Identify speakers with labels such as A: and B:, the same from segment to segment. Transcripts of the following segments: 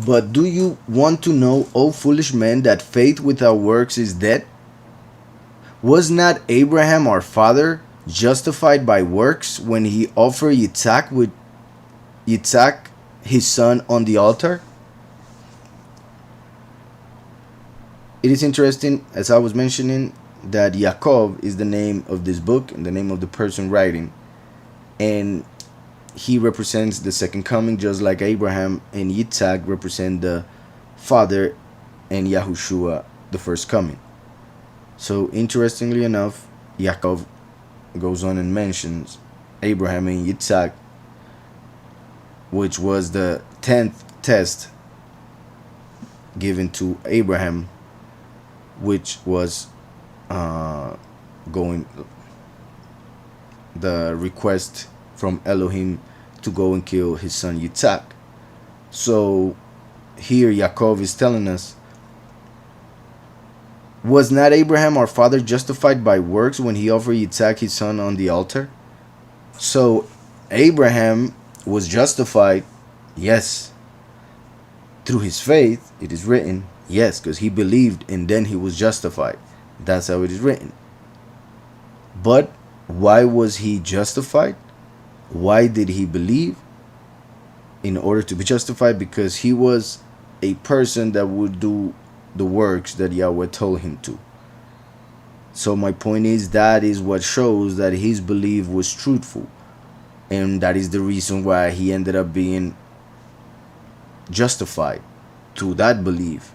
A: But do you want to know, O foolish men, that faith without works is dead? Was not Abraham our father justified by works when he offered Yitzhak his son on the altar? It is interesting, as I was mentioning, that Yaakov is the name of this book and the name of the person writing, and he represents the second coming, just like Abraham and Yitzhak represent the father, and Yahushua the first coming. So interestingly enough, Yaakov goes on and mentions Abraham and Yitzhak, which was the 10th test given to Abraham, which was going the request from Elohim to go and kill his son Yitzhak. So here Yaakov is telling us, was not Abraham our father justified by works when he offered Yitzhak his son on the altar? So Abraham was justified, yes, through his faith. It is written, yes, because he believed and then he was justified. That's how it is written. But why was he justified? Why did he believe? In order to be justified, because he was a person that would do the works that Yahweh told him to. So my point is, that is what shows that his belief was truthful, and that is the reason why he ended up being justified through that belief.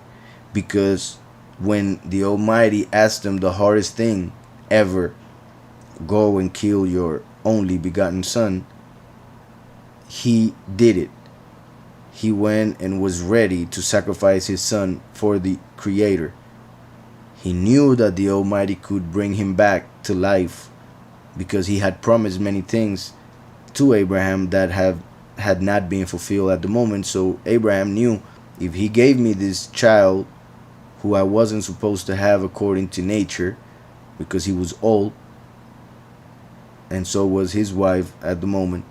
A: Because when the Almighty asked him the hardest thing ever, go and kill your only begotten son, he did it. He went and was ready to sacrifice his son for the Creator. He knew that the Almighty could bring him back to life, because he had promised many things to Abraham that had not been fulfilled at the moment. So Abraham knew, if he gave me this child who I wasn't supposed to have according to nature, because he was old, and so was his wife at the moment,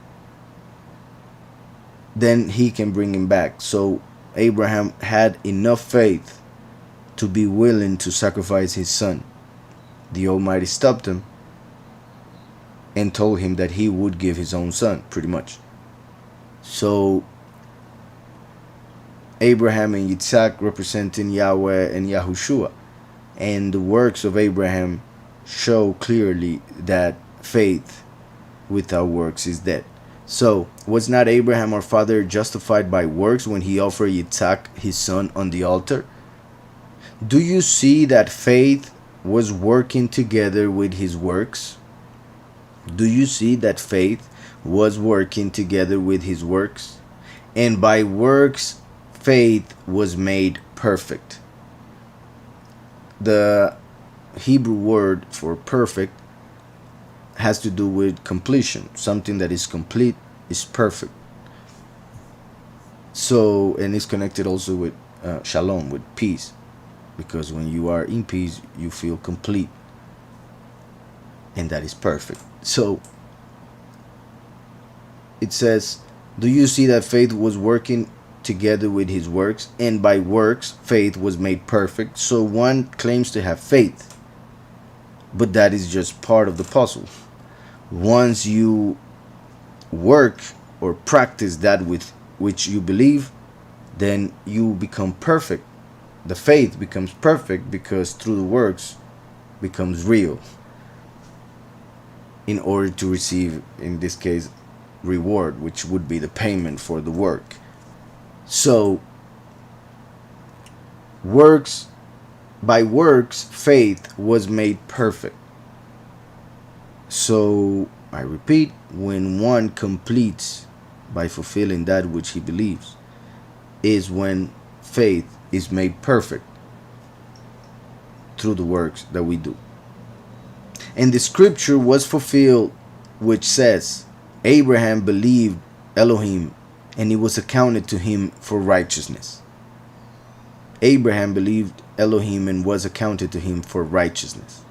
A: then he can bring him back. So Abraham had enough faith to be willing to sacrifice his son. The Almighty stopped him and told him that he would give his own son, pretty much. So Abraham and Yitzhak representing Yahweh and Yahushua, and the works of Abraham show clearly that faith without works is dead. So, was not Abraham our father justified by works when he offered Yitzhak his son on the altar? Do you see that faith was working together with his works? Do you see that faith was working together with his works? And by works, faith was made perfect. The Hebrew word for perfect has to do with completion. Something that is complete is perfect. So, and it's connected also with shalom, with peace, because when you are in peace, you feel complete, and that is perfect. So it says, do you see that faith was working together with his works, and by works faith was made perfect? So one claims to have faith, but that is just part of the puzzle. Once you work or practice that with which you believe, then you become perfect. The faith becomes perfect, because through the works becomes real, in order to receive, in this case, reward, which would be the payment for the work. So works, by works faith was made perfect. So I repeat, when one completes by fulfilling that which he believes, is when faith is made perfect through the works that we do. And the scripture was fulfilled, which says, Abraham believed Elohim, and it was accounted to him for righteousness. Abraham believed Elohim and was accounted to him for righteousness.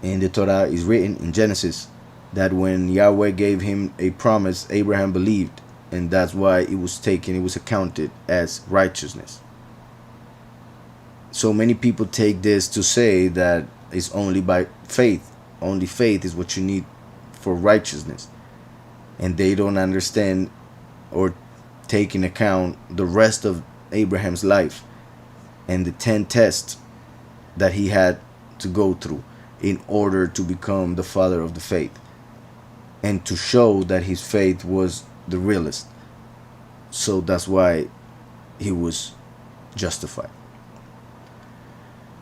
A: In the Torah is written in Genesis that when Yahweh gave him a promise, Abraham believed, and that's why it was accounted as righteousness. So many people take this to say that it's only by faith. Only faith is what you need for righteousness. And they don't understand or take in account the rest of Abraham's life and the 10 tests that he had to go through in order to become the father of the faith and to show that his faith was the realest. So that's why he was justified.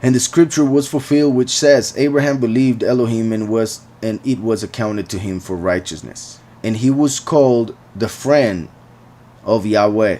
A: And the scripture was fulfilled which says, Abraham believed Elohim and it was accounted to him for righteousness. And he was called the friend of Yahweh.